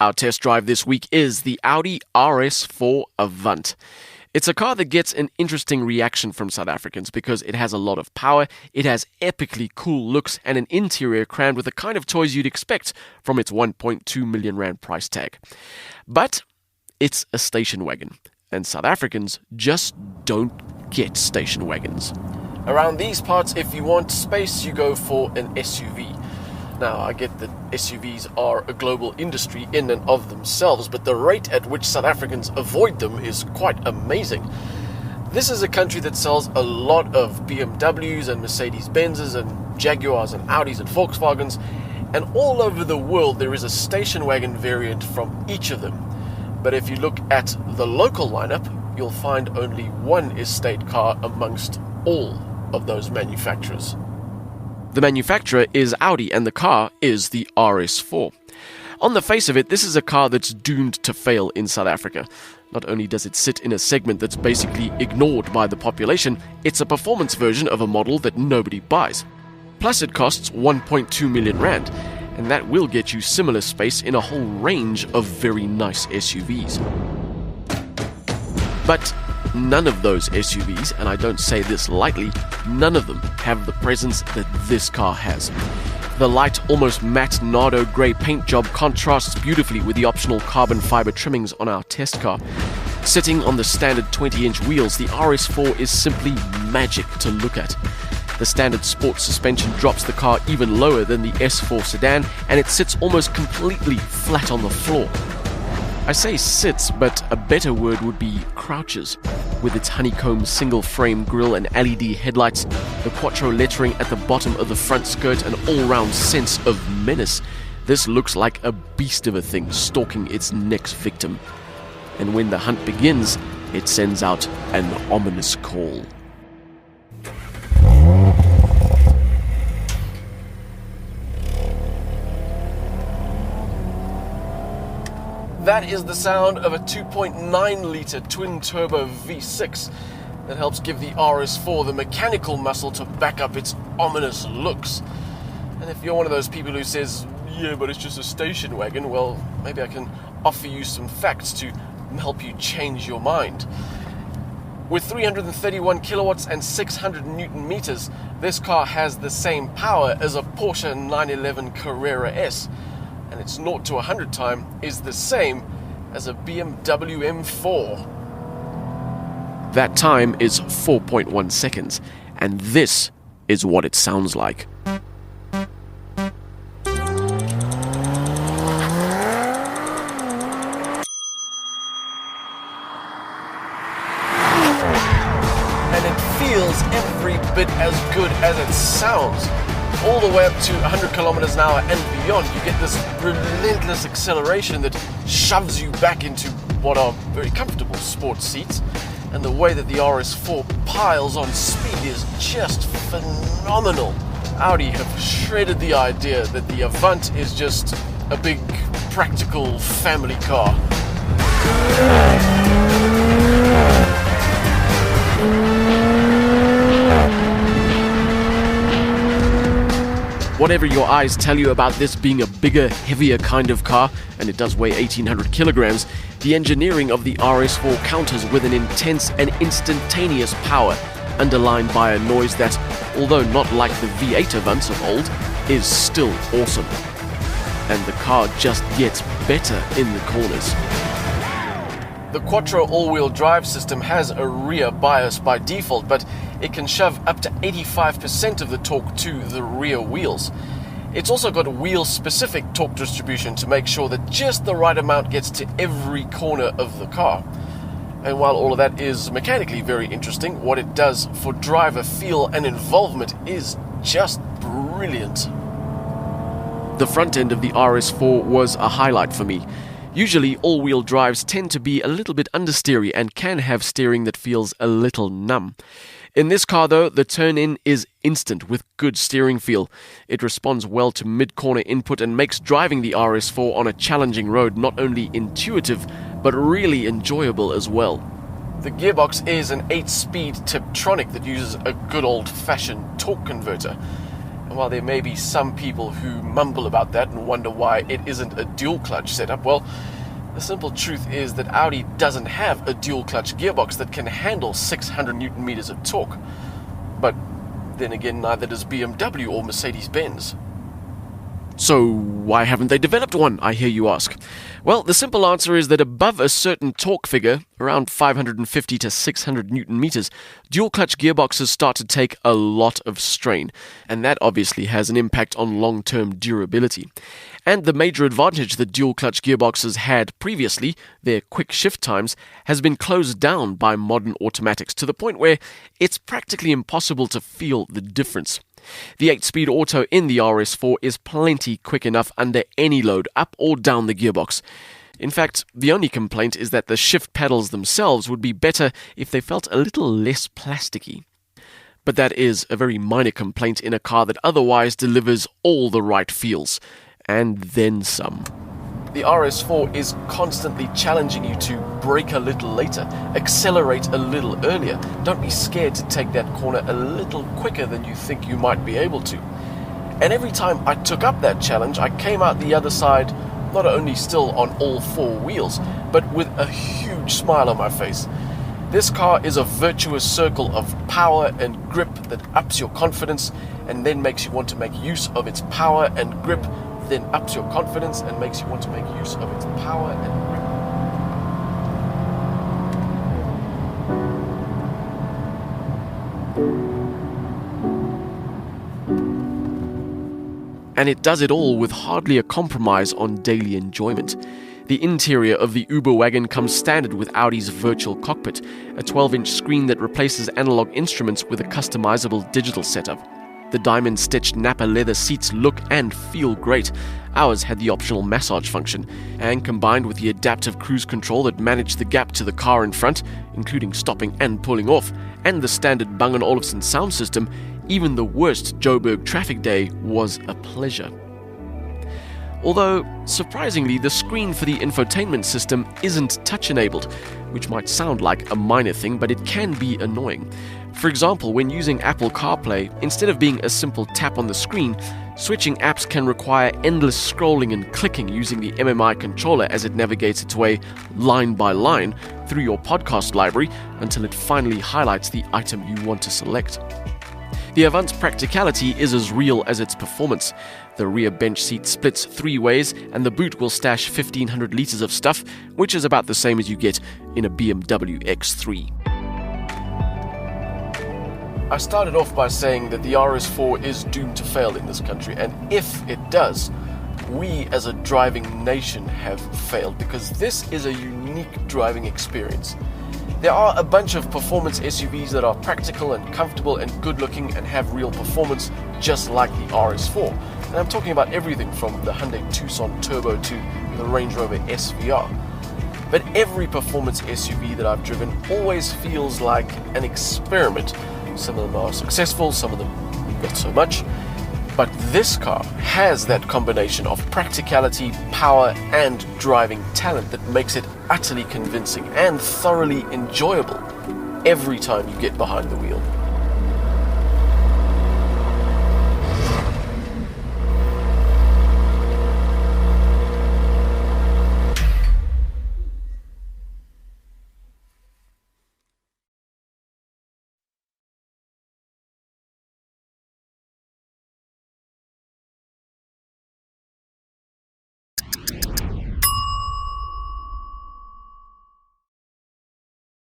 Our test drive this week is the Audi RS4 Avant. It's a car that gets an interesting reaction from South Africans because it has a lot of power, it has epically cool looks, and an interior crammed with the kind of toys you'd expect from its 1.2 million rand price tag. But it's a station wagon, and South Africans just don't get station wagons. Around these parts, if you want space, you go for an SUV. Now, I get that SUVs are a global industry in and of themselves, but the rate at which South Africans avoid them is quite amazing. This is a country that sells a lot of BMWs and Mercedes-Benzes and Jaguars and Audis and Volkswagens, and all over the world there is a station wagon variant from each of them. But if you look at the local lineup, you'll find only one estate car amongst all of those manufacturers. The manufacturer is Audi and the car is the RS4. On the face of it, this is a car that's doomed to fail in South Africa. Not only does it sit in a segment that's basically ignored by the population, it's a performance version of a model that nobody buys. Plus it costs 1.2 million rand, and that will get you similar space in a whole range of very nice SUVs. But none of those SUVs, and I don't say this lightly, none of them have the presence that this car has. The light, almost matte Nardo grey paint job contrasts beautifully with the optional carbon fibre trimmings on our test car. Sitting on the standard 20-inch wheels, the RS4 is simply magic to look at. The standard sports suspension drops the car even lower than the S4 sedan, and it sits almost completely flat on the floor. I say sits, but a better word would be crouches. With its honeycomb single-frame grille and LED headlights, the Quattro lettering at the bottom of the front skirt, an all-round sense of menace, this looks like a beast of a thing stalking its next victim. And when the hunt begins, it sends out an ominous call. That is the sound of a 2.9-litre twin-turbo V6 that helps give the RS4 the mechanical muscle to back up its ominous looks. And if you're one of those people who says, yeah, but it's just a station wagon, well, maybe I can offer you some facts to help you change your mind. With 331 kilowatts and 600 newton meters, this car has the same power as a Porsche 911 Carrera S. And its 0 to 100 time is the same as a BMW M4. That time is 4.1 seconds, and this is what it sounds like. And it feels every bit as good as it sounds. All the way up to 100 kilometers an hour and beyond, you get this relentless acceleration that shoves you back into what are very comfortable sports seats. And the way that the RS4 piles on speed is just phenomenal. Audi have shredded the idea that the Avant is just a big, practical family car. Whatever your eyes tell you about this being a bigger, heavier kind of car, and it does weigh 1,800 kilograms, the engineering of the RS4 counters with an intense and instantaneous power, underlined by a noise that, although not like the V8 Avants of old, is still awesome. And the car just gets better in the corners. The Quattro all-wheel drive system has a rear bias by default, but it can shove up to 85% of the torque to the rear wheels. It's also got wheel-specific torque distribution to make sure that just the right amount gets to every corner of the car. And while all of that is mechanically very interesting, what it does for driver feel and involvement is just brilliant. The front end of the RS4 was a highlight for me. Usually, all-wheel drives tend to be a little bit understeery and can have steering that feels a little numb. In this car, though, the turn-in is instant with good steering feel. It responds well to mid-corner input and makes driving the RS4 on a challenging road not only intuitive, but really enjoyable as well. The gearbox is an 8-speed Tiptronic that uses a good old-fashioned torque converter. while there may be some people who mumble about that and wonder why it isn't a dual clutch setup, well, the simple truth is that Audi doesn't have a dual clutch gearbox that can handle 600 Newton meters of torque. But then again, neither does BMW or Mercedes-Benz. So why haven't they developed one, I hear you ask? Well, the simple answer is that above a certain torque figure, around 550 to 600 Newton meters, dual-clutch gearboxes start to take a lot of strain, and that obviously has an impact on long-term durability. And the major advantage that dual-clutch gearboxes had previously, their quick shift times, has been closed down by modern automatics to the point where it's practically impossible to feel the difference. The 8-speed auto in the RS4 is plenty quick enough under any load, up or down the gearbox. In fact, the only complaint is that the shift pedals themselves would be better if they felt a little less plasticky. But that is a very minor complaint in a car that otherwise delivers all the right feels, and then some. The RS4 is constantly challenging you to brake a little later, accelerate a little earlier. Don't be scared to take that corner a little quicker than you think you might be able to. And every time I took up that challenge, I came out the other side not only still on all four wheels, but with a huge smile on my face. This car is a virtuous circle of power and grip that ups your confidence and then makes you want to make use of its power and grip, then ups your confidence and makes you want to make use of its power and grip. And it does it all with hardly a compromise on daily enjoyment. The interior of the Uber wagon comes standard with Audi's virtual cockpit, a 12-inch screen that replaces analog instruments with a customizable digital setup. The diamond-stitched Napa leather seats look and feel great. Ours had the optional massage function, and combined with the adaptive cruise control that managed the gap to the car in front, including stopping and pulling off, and the standard Bang & Olufsen sound system, even the worst Joburg traffic day was a pleasure. Although, surprisingly, the screen for the infotainment system isn't touch-enabled, which might sound like a minor thing, but it can be annoying. For example, when using Apple CarPlay, instead of being a simple tap on the screen, switching apps can require endless scrolling and clicking using the MMI controller as it navigates its way line by line through your podcast library until it finally highlights the item you want to select. The Avant's practicality is as real as its performance. The rear bench seat splits 3 ways, and the boot will stash 1,500 litres of stuff, which is about the same as you get in a BMW X3. I started off by saying that the RS4 is doomed to fail in this country, and if it does, we as a driving nation have failed, because this is a unique driving experience. There are a bunch of performance SUVs that are practical and comfortable and good looking and have real performance just like the RS4. And I'm talking about everything from the Hyundai Tucson Turbo to the Range Rover SVR. But every performance SUV that I've driven always feels like an experiment. Some of them are successful, some of them not so much. But this car has that combination of practicality, power, and driving talent that makes it utterly convincing and thoroughly enjoyable every time you get behind the wheel.